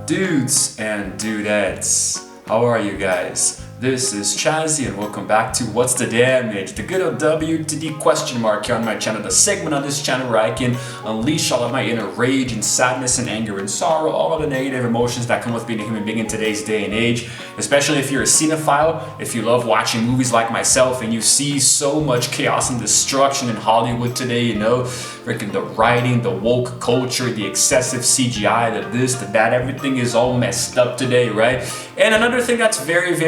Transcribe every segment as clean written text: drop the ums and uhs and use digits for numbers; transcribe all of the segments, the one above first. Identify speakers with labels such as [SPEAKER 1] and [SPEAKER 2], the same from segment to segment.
[SPEAKER 1] Dudes and dudettes, how are you guys? This is Chazzy and welcome back to What's the Damage? The good old W to D question mark here on my channel, the segment on this channel where I can unleash all of my inner rage and sadness and anger and sorrow, all of the negative emotions that come with being a human being in today's day and age, especially if you're a cinephile, if you love watching movies like myself and you see so much chaos and destruction in Hollywood today, you know, freaking the writing, the woke culture, the excessive CGI, the this, the that, everything is all messed up today, right? And another thing that's very,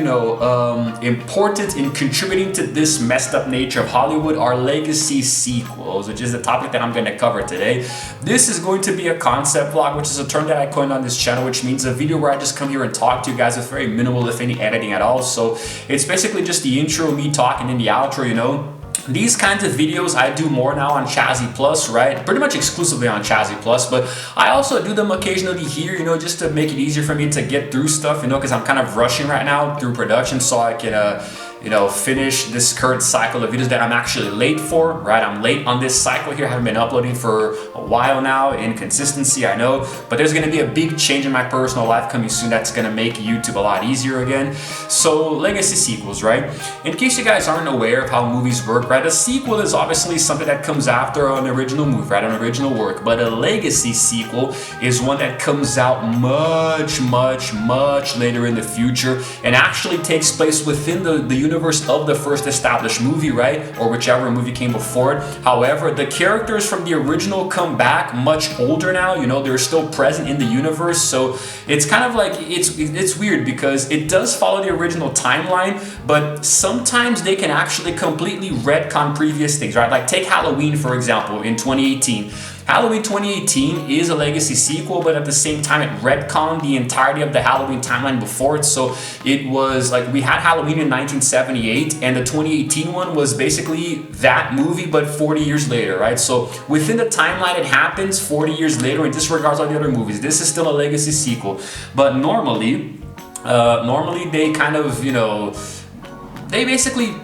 [SPEAKER 1] important in contributing to this messed up nature of Hollywood are legacy sequels, which is the topic that I'm going to cover today. This is going to be a concept vlog, which is a term that I coined on this channel, which means a video where I just come here and talk to you guys with very minimal, if any, editing at all. So it's basically just the intro, me talking, and the outro, you know. These kinds of videos I do more now on Chazzy Plus, right? Pretty much exclusively on Chazzy Plus, but I also do them occasionally here, you know, just to make it easier for me to get through stuff, you know, because I'm kind of rushing right now through production so I can, finish this current cycle of videos that I'm actually late for, right? I'm late on this cycle here. I haven't been uploading for a while now. Inconsistency, I know, but there's going to be a big change in my personal life coming soon that's going to make YouTube a lot easier again. So legacy sequels, right? In case you guys aren't aware of how movies work, right? A sequel is obviously something that comes after an original movie, right? An original work, but a legacy sequel is one that comes out much later in the future and actually takes place within the universe of the first established movie, right? Or whichever movie came before it. However, the characters from the original come back much older now, you know, they're still present in the universe. So it's kind of like, it's weird because it does follow the original timeline, but sometimes they can actually completely retcon previous things, right? Like take Halloween, for example, in 2018. Halloween 2018 is a legacy sequel, but at the same time it retconned the entirety of the Halloween timeline before it. So it was like we had Halloween in 1978 and the 2018 one was basically that movie but 40 years later, right? So within the timeline it happens 40 years later and disregards all the other movies. This is still a legacy sequel, but normally they kind of, you know, they basically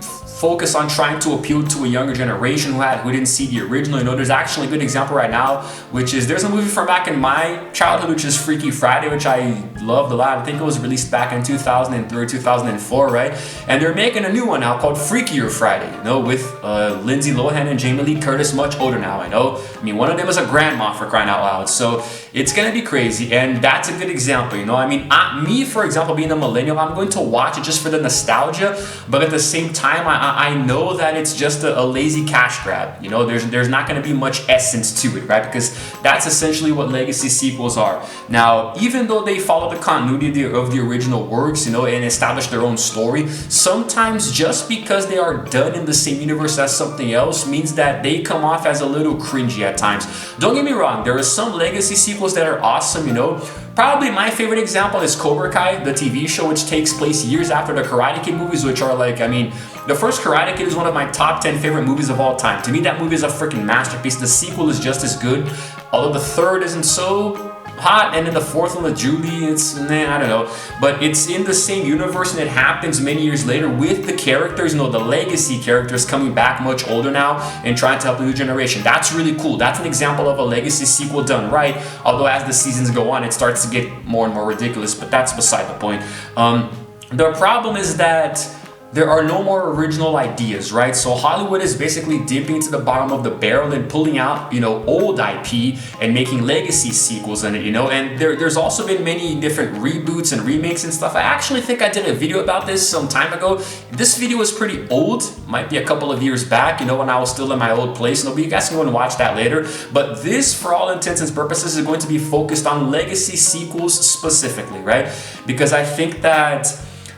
[SPEAKER 1] focus on trying to appeal to a younger generation who didn't see the original. You know, there's actually a good example right now, which is there's a movie from back in my childhood, which is Freaky Friday, which I loved a lot. I think it was released back in 2003 or 2004, right? And they're making a new one now called Freakier Friday, you know, with Lindsay Lohan and Jamie Lee Curtis, much older now, I know. I mean, one of them is a grandma, for crying out loud. So it's gonna be crazy, and that's a good example, you know. I mean, me, for example, being a millennial, I'm going to watch it just for the nostalgia, but at the same time, I know that it's just a lazy cash grab. You know, there's not going to be much essence to it, right? Because that's essentially what legacy sequels are. Now, even though they follow the continuity of the original works, you know, and establish their own story, sometimes just because they are done in the same universe as something else means that they come off as a little cringy at times. Don't get me wrong, there are some legacy sequels that are awesome, you know. Probably my favorite example is Cobra Kai, the TV show, which takes place years after the Karate Kid movies, which are like, I mean, the first Karate Kid is one of my top 10 favorite movies of all time. To me, that movie is a freaking masterpiece. The sequel is just as good, although the third isn't so hot, and then the fourth one with Julie, it's, I don't know. But it's in the same universe, and it happens many years later with the characters, you know, the legacy characters coming back much older now and trying to help the new generation. That's really cool. That's an example of a legacy sequel done right, although as the seasons go on, it starts to get more and more ridiculous, but that's beside the point. The problem is that there are no more original ideas, right? So Hollywood is basically dipping to the bottom of the barrel and pulling out, you know, old IP and making legacy sequels in it, you know? And there's also been many different reboots and remakes and stuff. I actually think I did a video about this some time ago. This video is pretty old, might be a couple of years back, you know, when I was still in my old place. You guys can go and watch that later. But this, for all intents and purposes, is going to be focused on legacy sequels specifically, right? Because I think that,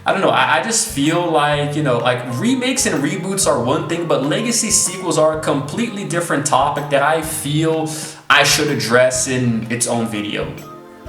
[SPEAKER 1] I don't know, I just feel like, you know, like remakes and reboots are one thing, but legacy sequels are a completely different topic that I feel I should address in its own video.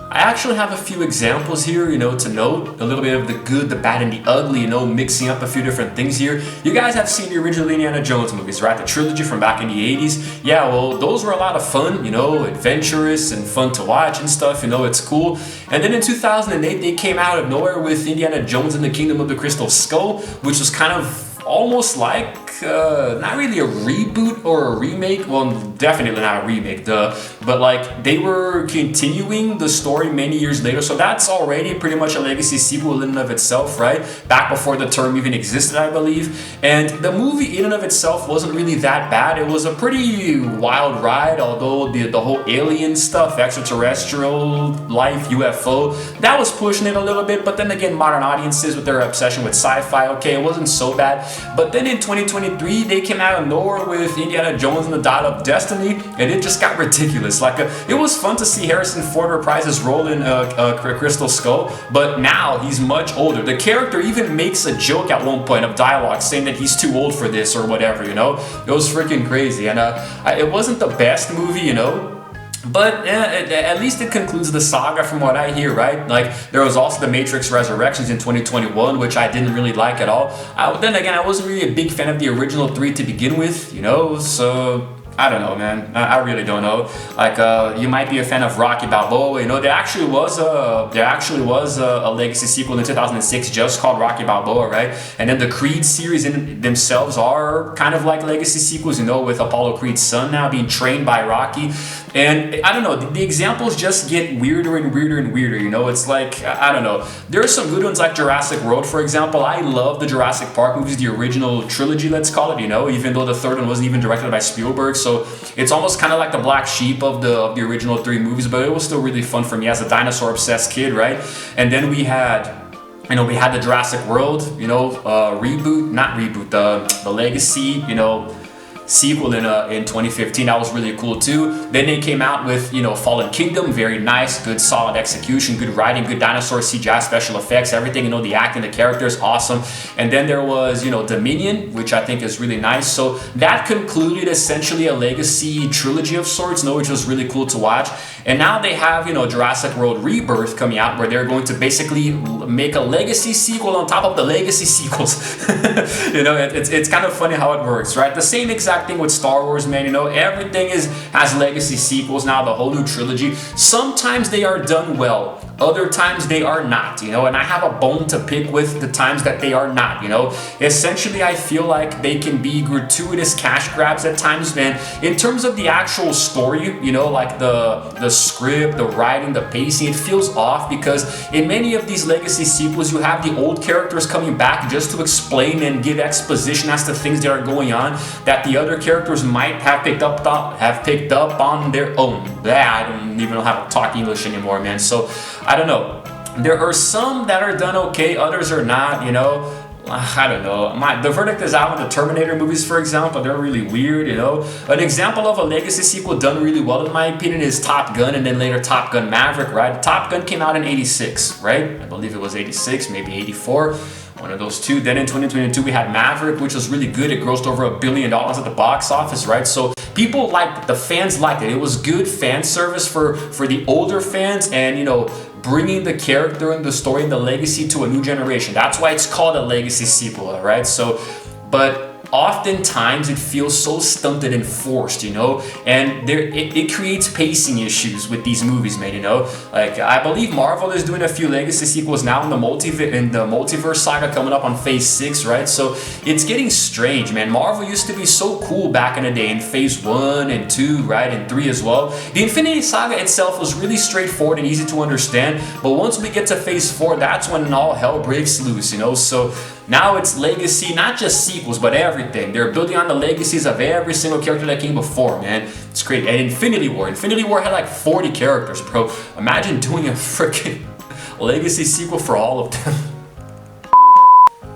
[SPEAKER 1] I actually have a few examples here, you know, to note a little bit of the good, the bad, and the ugly, you know, mixing up a few different things here. You guys have seen the original Indiana Jones movies, right? The trilogy from back in the 80s. Yeah, well, those were a lot of fun, you know, adventurous and fun to watch and stuff, you know, it's cool. And then in 2008, they came out of nowhere with Indiana Jones and the Kingdom of the Crystal Skull, which was kind of almost like not really a reboot or a remake. Well, definitely not a remake, but like they were continuing the story many years later. So that's already pretty much a legacy sequel in and of itself, right? Back before the term even existed, I believe. And the movie in and of itself wasn't really that bad. It was a pretty wild ride, although the whole alien stuff, extraterrestrial life, UFO, that was pushing it a little bit. But then again, modern audiences with their obsession with sci-fi, okay, it wasn't so bad. But then in 2023, they came out of nowhere with Indiana Jones and the Dial of Destiny, and it just got ridiculous. Like, it was fun to see Harrison Ford reprise his role in Crystal Skull, but now he's much older. The character even makes a joke at one point of dialogue saying that he's too old for this or whatever, you know? It was freaking crazy, and it wasn't the best movie, you know? But at least it concludes the saga from what I hear, right? Like, there was also The Matrix Resurrections in 2021, which I didn't really like at all. Then again, I wasn't really a big fan of the original three to begin with, you know? So I don't know, man. I really don't know. Like, you might be a fan of Rocky Balboa. You know, there actually was a legacy sequel in 2006 just called Rocky Balboa, right? And then the Creed series in themselves are kind of like legacy sequels, you know, with Apollo Creed's son now being trained by Rocky. And I don't know, the examples just get weirder and weirder and weirder, you know? It's like, I don't know. There are some good ones like Jurassic World, for example. I love the Jurassic Park movies, the original trilogy, let's call it, you know, even though the third one wasn't even directed by Spielberg. So it's almost kind of like the black sheep of the original three movies, but it was still really fun for me as a dinosaur obsessed kid, right? And then we had the Jurassic World, you know, the Legacy, you know, sequel in 2015. That was really cool too. Then they came out with, you know, Fallen Kingdom, very nice, good solid execution, good writing, good dinosaur CGI, special effects, everything, you know, the acting, the characters, awesome. And then there was, you know, Dominion, which I think is really nice. So that concluded essentially a legacy trilogy of sorts, you know, which was really cool to watch. And now they have, you know, Jurassic World Rebirth coming out, where they're going to basically make a legacy sequel on top of the legacy sequels. You know, it's kind of funny how it works, right? The same exact thing with Star Wars, man. You know, everything has legacy sequels now, the whole new trilogy. Sometimes they are done well, other times they are not, you know, and I have a bone to pick with the times that they are not, you know. Essentially, I feel like they can be gratuitous cash grabs at times, man. In terms of the actual story, you know, like the script, the writing, the pacing, it feels off, because in many of these legacy sequels, you have the old characters coming back just to explain and give exposition as to things that are going on that the other characters might have picked up on their own. I don't even know how to talk English anymore, man. So I don't know. There are some that are done okay, others are not, you know. I don't know. The verdict is out on the Terminator movies, for example. They're really weird, you know. An example of a legacy sequel done really well, in my opinion, is Top Gun, and then later Top Gun Maverick, right? Top Gun came out in 86, right? I believe it was 86, maybe 84. One of those two. Then in 2022, we had Maverick, which was really good. It grossed over $1 billion at the box office, right? So people liked it. The fans liked it. It was good fan service for the older fans, and, you know, bringing the character and the story and the legacy to a new generation. That's why it's called a legacy sequel, right? So, but oftentimes it feels so stunted and forced, you know, and it creates pacing issues with these movies, man, you know. Like, I believe Marvel is doing a few legacy sequels now in the multiverse saga coming up on phase 6, right? So it's getting strange, man. Marvel used to be so cool back in the day in phase 1 and 2, right, and 3 as well. The Infinity Saga itself was really straightforward and easy to understand, but once we get to phase 4, that's when all hell breaks loose, you know. So now it's legacy, not just sequels, but everything. They're building on the legacies of every single character that came before, man. It's great. And Infinity War had like 40 characters, bro. Imagine doing a freaking legacy sequel for all of them.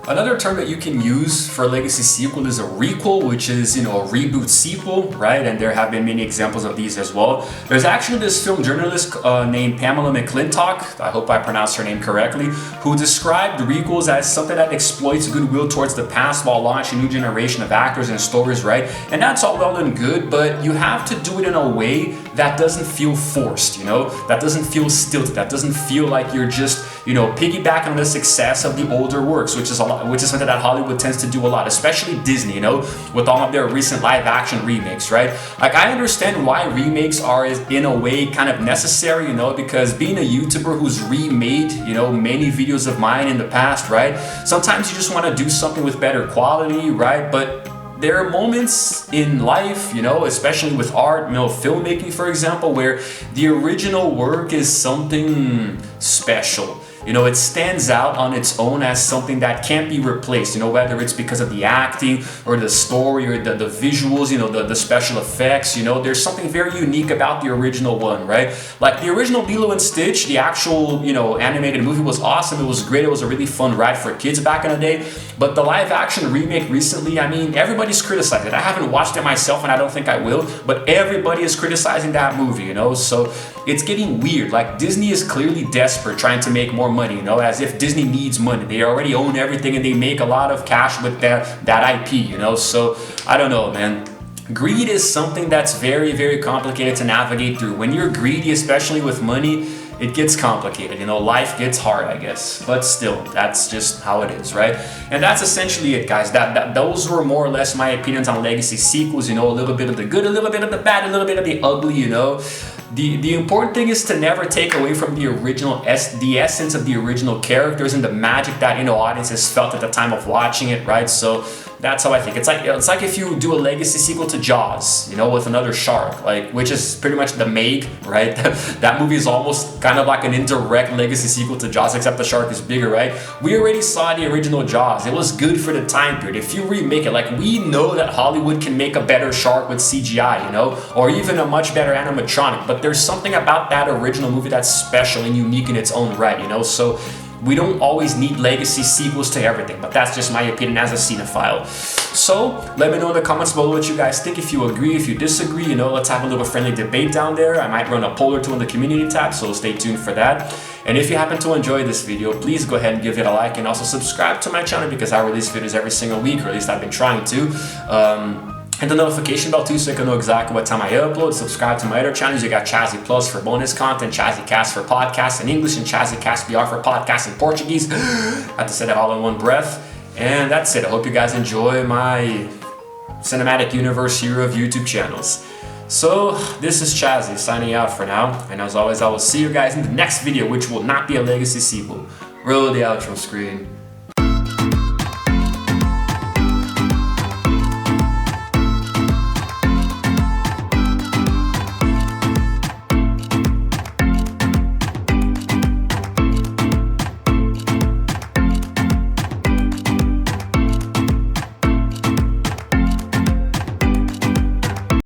[SPEAKER 1] Another term that you can use for a legacy sequel is a requel, which is, you know, a reboot sequel, right? And there have been many examples of these as well. There's actually this film journalist named Pamela McClintock, I hope I pronounced her name correctly, who described requels as something that exploits goodwill towards the past while launching a new generation of actors and stories, right? And that's all well and good, but you have to do it in a way that doesn't feel forced, you know? That doesn't feel stilted, that doesn't feel like you're just, you know, piggybacking on the success of the older works, which is something that Hollywood tends to do a lot, especially Disney, you know, with all of their recent live action remakes, right? Like, I understand why remakes are in a way kind of necessary, you know, because being a YouTuber who's remade, you know, many videos of mine in the past, right? Sometimes you just want to do something with better quality, right? But there are moments in life, you know, especially with art, you know, filmmaking, for example, where the original work is something special. You know, it stands out on its own as something that can't be replaced, you know, whether it's because of the acting or the story or the visuals, you know, the special effects, you know, there's something very unique about the original one, right? Like the original Lilo and Stitch, the actual, you know, animated movie was awesome. It was great. It was a really fun ride for kids back in the day. But the live action remake recently, I mean, everybody's criticized it. I haven't watched it myself and I don't think I will, but everybody is criticizing that movie, you know, so it's getting weird. Like Disney is clearly desperate trying to make more money, you know, as if Disney needs money. They already own everything and they make a lot of cash with that IP, you know, so I don't know, man. Greed is something that's very, very complicated to navigate through. When you're greedy, especially with money, it gets complicated, you know, life gets hard, I guess, but still, that's just how it is, right? And that's essentially it, guys. Those were more or less my opinions on legacy sequels, you know, a little bit of the good, a little bit of the bad, a little bit of the ugly, you know. The important thing is to never take away from the original, the essence of the original characters and the magic that, you know, audiences felt at the time of watching it, right? So that's how I think. It's like if you do a legacy sequel to Jaws, you know, with another shark, like, which is pretty much the Meg, right? That movie is almost kind of like an indirect legacy sequel to Jaws, except the shark is bigger, right? We already saw the original Jaws. It was good for the time period. If you remake it, like, we know that Hollywood can make a better shark with CGI, you know, or even a much better animatronic, but there's something about that original movie that's special and unique in its own right, you know, so we don't always need legacy sequels to everything, but that's just my opinion as a cinephile. So let me know in the comments below what you guys think, if you agree, if you disagree, you know, let's have a little friendly debate down there. I might run a poll or two in the community tab, so stay tuned for that. And if you happen to enjoy this video, please go ahead and give it a like and also subscribe to my channel because I release videos every single week, or at least I've been trying to. Hit the notification bell too so you can know exactly what time I upload. Subscribe to my other channels. You got Chazzy Plus for bonus content, Chazzy Cast for podcasts in English, and Chazzy Cast BR for podcasts in Portuguese. I have to say that all in one breath. And that's it. I hope you guys enjoy my cinematic universe here of YouTube channels. So this is Chazzy signing out for now. And as always, I will see you guys in the next video, which will not be a legacy sequel. Roll the outro screen.